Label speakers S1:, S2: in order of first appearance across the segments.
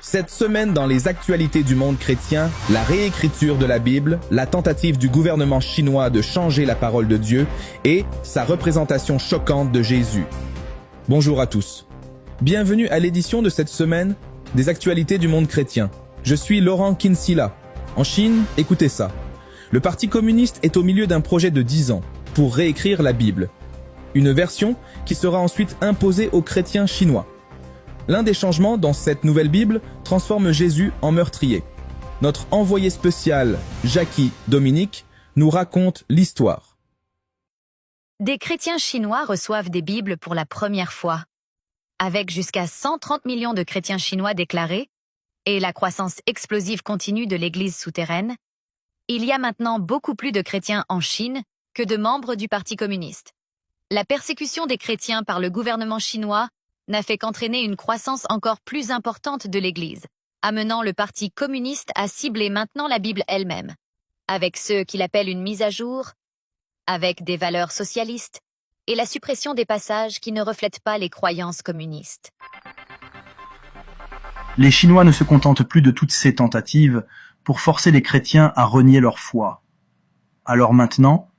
S1: Cette semaine dans les actualités du monde chrétien, la réécriture de la Bible, la tentative du gouvernement chinois de changer la parole de Dieu et sa représentation choquante de Jésus. Bonjour à tous. Bienvenue à l'édition de cette semaine des actualités du monde chrétien. Je suis Laurent Kinsila. En Chine, écoutez ça. Le Parti communiste est au milieu d'un projet de 10 ans pour réécrire la Bible. Une version qui sera ensuite imposée aux chrétiens chinois. L'un des changements dans cette nouvelle Bible transforme Jésus en meurtrier. Notre envoyé spécial, Jackie Dominique, nous raconte l'histoire.
S2: Des chrétiens chinois reçoivent des Bibles pour la première fois. Avec jusqu'à 130 millions de chrétiens chinois déclarés et la croissance explosive continue de l'Église souterraine, il y a maintenant beaucoup plus de chrétiens en Chine que de membres du Parti communiste. La persécution des chrétiens par le gouvernement chinois n'a fait qu'entraîner une croissance encore plus importante de l'Église, amenant le Parti communiste à cibler maintenant la Bible elle-même, avec ceux qu'il appelle une mise à jour, avec des valeurs socialistes, et la suppression des passages qui ne reflètent pas les croyances communistes.
S3: Les Chinois ne se contentent plus de toutes ces tentatives pour forcer les chrétiens à renier leur foi. Alors maintenant,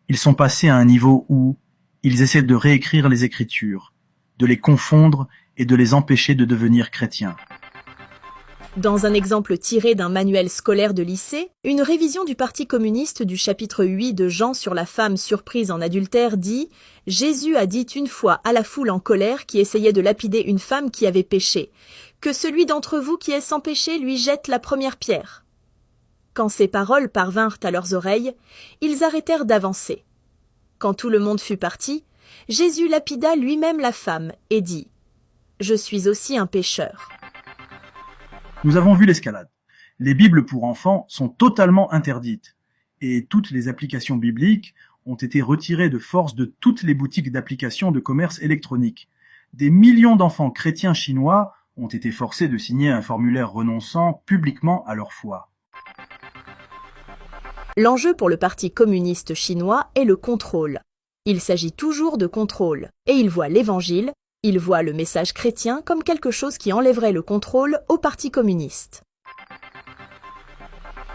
S3: ils sont passés à un niveau où ils essaient de réécrire les Écritures, de les confondre et de les empêcher de devenir chrétiens.
S4: Dans un exemple tiré d'un manuel scolaire de lycée, une révision du Parti communiste du chapitre 8 de Jean sur la femme surprise en adultère dit « Jésus a dit une fois à la foule en colère qui essayait de lapider une femme qui avait péché, que celui d'entre vous qui est sans péché lui jette la première pierre. » Quand ces paroles parvinrent à leurs oreilles, ils arrêtèrent d'avancer. Quand tout le monde fut parti, Jésus lapida lui-même la femme et dit « Je suis aussi un pécheur. »
S3: Nous avons vu l'escalade. Les Bibles pour enfants sont totalement interdites et toutes les applications bibliques ont été retirées de force de toutes les boutiques d'applications de commerce électronique. Des millions d'enfants chrétiens chinois ont été forcés de signer un formulaire renonçant publiquement à leur foi.
S4: L'enjeu pour le Parti communiste chinois est le contrôle. Il s'agit toujours de contrôle, et il voit l'Évangile, il voit le message chrétien comme quelque chose qui enlèverait le contrôle au Parti communiste.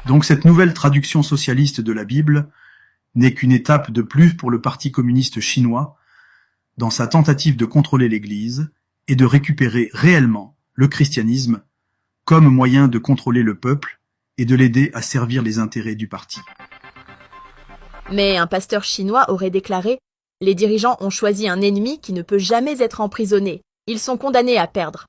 S3: Donc cette nouvelle traduction socialiste de la Bible n'est qu'une étape de plus pour le Parti communiste chinois dans sa tentative de contrôler l'Église et de récupérer réellement le christianisme comme moyen de contrôler le peuple et de l'aider à servir les intérêts du parti.
S4: Mais un pasteur chinois aurait déclaré « Les dirigeants ont choisi un ennemi qui ne peut jamais être emprisonné. Ils sont condamnés à perdre. »